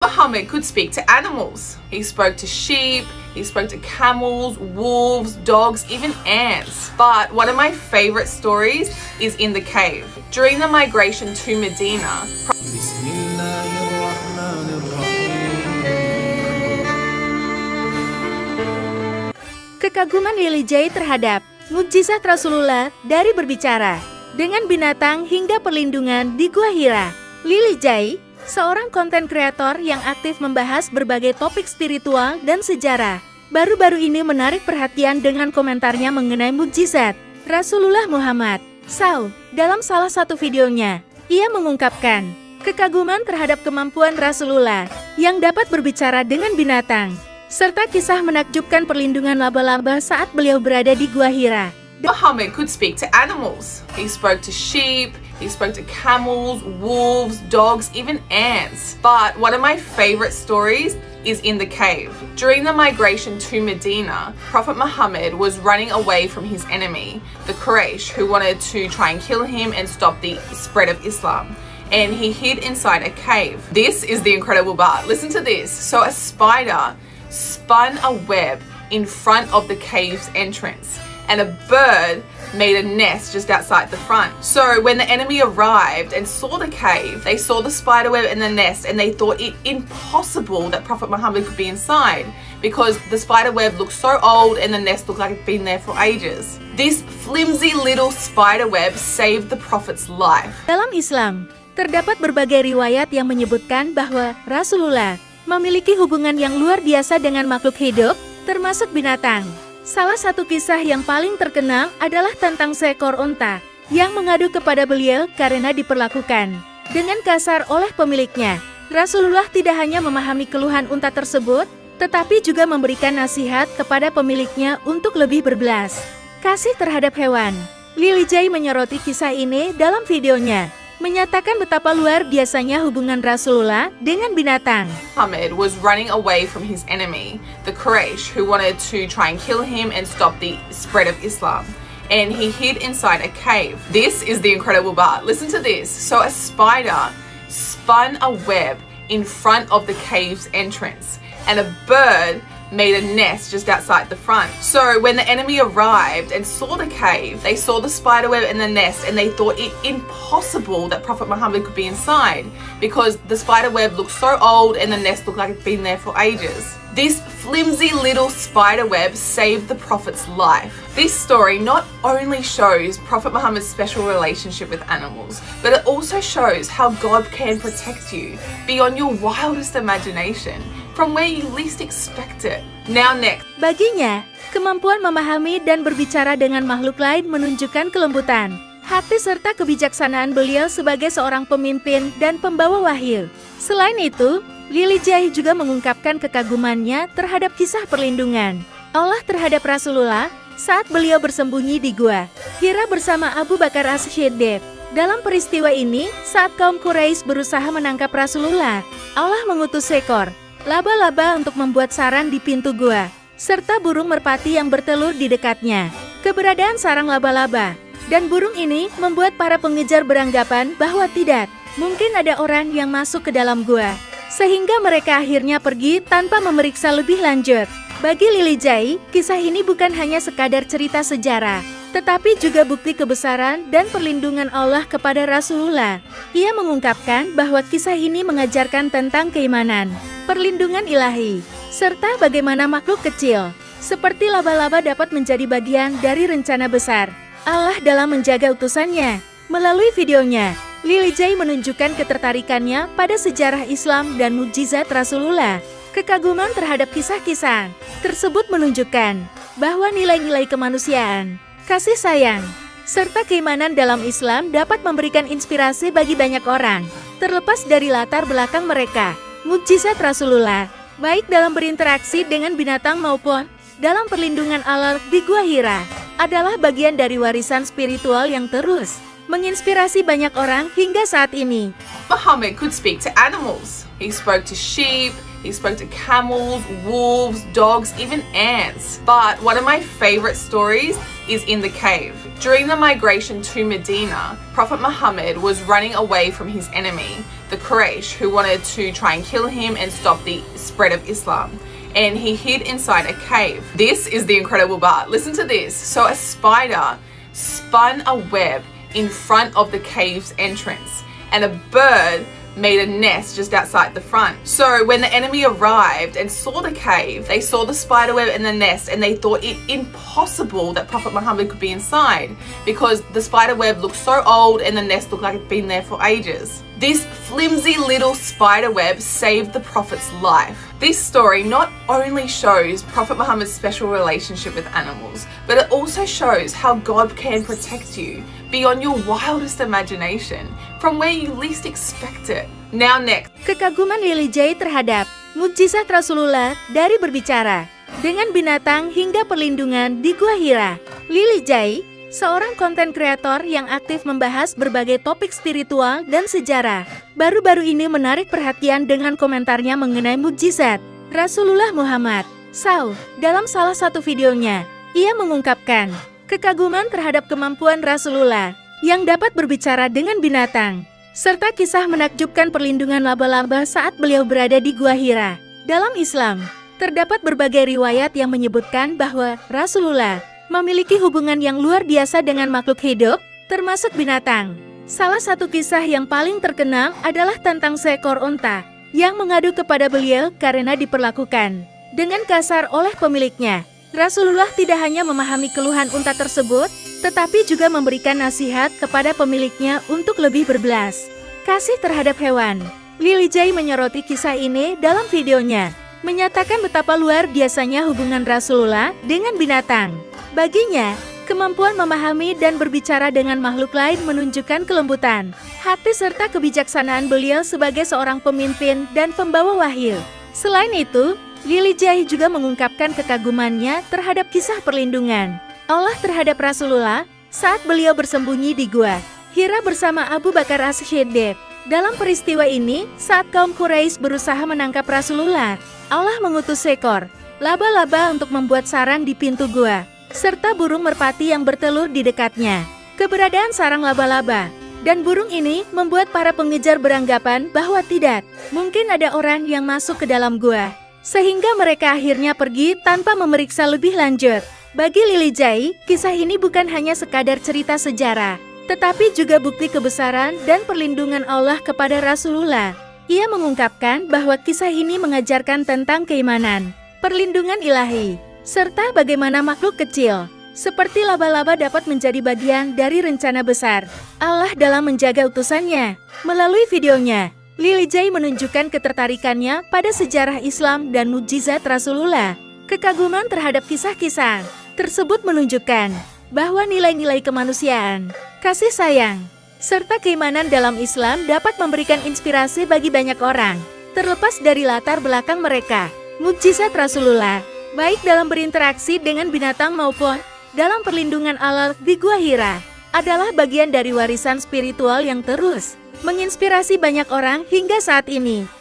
Muhammad could speak to animals. He spoke to sheep, he spoke to camels, wolves, dogs, even ants. But one of my favorite stories is in the cave. During the migration to Medina, kekaguman Lily J terhadap mukjizat Rasulullah dari berbicara dengan binatang hingga perlindungan di Gua Hira. Lily J, seorang konten kreator yang aktif membahas berbagai topik spiritual dan sejarah, baru-baru ini menarik perhatian dengan komentarnya mengenai mukjizat Rasulullah Muhammad SAW. Dalam salah satu videonya, ia mengungkapkan kekaguman terhadap kemampuan Rasulullah yang dapat berbicara dengan binatang, serta kisah menakjubkan perlindungan laba-laba saat beliau berada di Gua Hira. Muhammad could speak to animals. He spoke to sheep, he spoke to camels, wolves, dogs, even ants. But one of my favorite stories is in the cave. During the migration to Medina, Prophet Muhammad was running away from his enemy, the Quraysh, who wanted to try and kill him and stop the spread of Islam. And he hid inside a cave. This is the incredible part. Listen to this. So a spider spun a web in front of the cave's entrance, and a bird made a nest just outside the front. So when the enemy arrived and saw the cave, they saw the spider web and the nest, and they thought it impossible that Prophet Muhammad could be inside because the spider web looked so old and the nest looked like it'd been there for ages. This flimsy little spider web saved the Prophet's life. Dalam Islam, terdapat berbagai riwayat yang menyebutkan bahwa Rasulullah memiliki hubungan yang luar biasa dengan makhluk hidup, termasuk binatang. Salah satu kisah yang paling terkenal adalah tentang seekor unta yang mengadu kepada beliau karena diperlakukan dengan kasar oleh pemiliknya. Rasulullah tidak hanya memahami keluhan unta tersebut, tetapi juga memberikan nasihat kepada pemiliknya untuk lebih berbelas kasih terhadap hewan. Lily J menyoroti kisah ini dalam videonya, menyatakan betapa luar biasanya hubungan Rasulullah dengan binatang. Muhammad was running away from his enemy, the Quraysh, who wanted to try and kill him and stop the spread of Islam. And he hid inside a cave. This is the incredible part. Listen to this. So a spider spun a web in front of the cave's entrance, and a bird made a nest just outside the front. So when the enemy arrived and saw the cave, they saw the spider web and the nest, and they thought it impossible that Prophet Muhammad could be inside because the spider web looked so old and the nest looked like it'd been there for ages. This flimsy little spider web saved the Prophet's life. This story not only shows Prophet Muhammad's special relationship with animals, but it also shows how God can protect you beyond your wildest imagination, from where you least expect it. Now next. Baginya, kemampuan memahami dan berbicara dengan makhluk lain menunjukkan kelembutan hati serta kebijaksanaan beliau sebagai seorang pemimpin dan pembawa wahyu. Selain itu, Lily J juga mengungkapkan kekagumannya terhadap kisah perlindungan Allah terhadap Rasulullah saat beliau bersembunyi di Gua Hira bersama Abu Bakar As-Siddiq. Dalam peristiwa ini, saat kaum Quraisy berusaha menangkap Rasulullah, Allah mengutus seekor laba-laba untuk membuat sarang di pintu gua, serta burung merpati yang bertelur di dekatnya. Keberadaan sarang laba-laba dan burung ini membuat para pengejar beranggapan bahwa tidak mungkin ada orang yang masuk ke dalam gua, sehingga mereka akhirnya pergi tanpa memeriksa lebih lanjut. Bagi Lily J, kisah ini bukan hanya sekadar cerita sejarah, tetapi juga bukti kebesaran dan perlindungan Allah kepada Rasulullah. Ia mengungkapkan bahwa kisah ini mengajarkan tentang keimanan, perlindungan ilahi, serta bagaimana makhluk kecil seperti laba-laba dapat menjadi bagian dari rencana besar Allah dalam menjaga utusannya. Melalui videonya, Lily J menunjukkan ketertarikannya pada sejarah Islam dan mukjizat Rasulullah. Kekaguman terhadap kisah-kisah tersebut menunjukkan bahwa nilai-nilai kemanusiaan, kasih sayang, serta keimanan dalam Islam dapat memberikan inspirasi bagi banyak orang, terlepas dari latar belakang mereka. Mukjizat Rasulullah, baik dalam berinteraksi dengan binatang maupun dalam perlindungan Allah di Gua Hira, adalah bagian dari warisan spiritual yang terus menginspirasi banyak orang hingga saat ini. Muhammad could speak to animals. He spoke to sheep, he spoke to camels, wolves, dogs, even ants. But one of my favorite stories is in the cave. During the migration to Medina, Prophet Muhammad was running away from his enemy, the Quraysh, who wanted to try and kill him and stop the spread of Islam. And he hid inside a cave. This is the incredible part. Listen to this. So a spider spun a web in front of the cave's entrance, and a bird made a nest just outside the front. So when the enemy arrived and saw the cave, they saw the spider web and the nest, and they thought it impossible that Prophet Muhammad could be inside because the spider web looked so old and the nest looked like it'd been there for ages. This flimsy little spider web saved the Prophet's life. This story not only shows Prophet Muhammad's special relationship with animals, but it also shows how God can protect you beyond your wildest imagination, from where you least expect it. Now next. Kekaguman Lily J terhadap mukjizat Rasulullah dari berbicara dengan binatang hingga perlindungan di Gua Hira. Lily J, seorang konten kreator yang aktif membahas berbagai topik spiritual dan sejarah, baru-baru ini menarik perhatian dengan komentarnya mengenai mukjizat Rasulullah Muhammad SAW. Dalam salah satu videonya, ia mengungkapkan kekaguman terhadap kemampuan Rasulullah yang dapat berbicara dengan binatang, serta kisah menakjubkan perlindungan laba-laba saat beliau berada di Gua Hira. Dalam Islam, terdapat berbagai riwayat yang menyebutkan bahwa Rasulullah memiliki hubungan yang luar biasa dengan makhluk hidup, termasuk binatang. Salah satu kisah yang paling terkenal adalah tentang seekor unta yang mengadu kepada beliau karena diperlakukan dengan kasar oleh pemiliknya. Rasulullah tidak hanya memahami keluhan unta tersebut, tetapi juga memberikan nasihat kepada pemiliknya untuk lebih berbelas kasih terhadap hewan. Lily J menyoroti kisah ini dalam videonya, menyatakan betapa luar biasanya hubungan Rasulullah dengan binatang. Baginya, kemampuan memahami dan berbicara dengan makhluk lain menunjukkan kelembutan hati serta kebijaksanaan beliau sebagai seorang pemimpin dan pembawa wahyu. Selain itu, Lily J juga mengungkapkan kekagumannya terhadap kisah perlindungan Allah terhadap Rasulullah saat beliau bersembunyi di Gua Hira bersama Abu Bakar As-Siddiq. Dalam peristiwa ini, saat kaum Quraisy berusaha menangkap Rasulullah, Allah mengutus seekor laba-laba untuk membuat sarang di pintu gua, serta burung merpati yang bertelur di dekatnya. Keberadaan sarang laba-laba dan burung ini membuat para pengejar beranggapan bahwa tidak mungkin ada orang yang masuk ke dalam gua, sehingga mereka akhirnya pergi tanpa memeriksa lebih lanjut. Bagi Lily J, kisah ini bukan hanya sekadar cerita sejarah, tetapi juga bukti kebesaran dan perlindungan Allah kepada Rasulullah. Ia mengungkapkan bahwa kisah ini mengajarkan tentang keimanan, perlindungan ilahi, serta bagaimana makhluk kecil seperti laba-laba dapat menjadi bagian dari rencana besar Allah dalam menjaga utusannya. Melalui videonya, Lily J menunjukkan ketertarikannya pada sejarah Islam dan mukjizat Rasulullah. Kekaguman terhadap kisah-kisah tersebut menunjukkan bahwa nilai-nilai kemanusiaan, kasih sayang, serta keimanan dalam Islam dapat memberikan inspirasi bagi banyak orang, terlepas dari latar belakang mereka. Mukjizat Rasulullah, baik dalam berinteraksi dengan binatang maupun dalam perlindungan Allah di Gua Hira, adalah bagian dari warisan spiritual yang terus menginspirasi banyak orang hingga saat ini.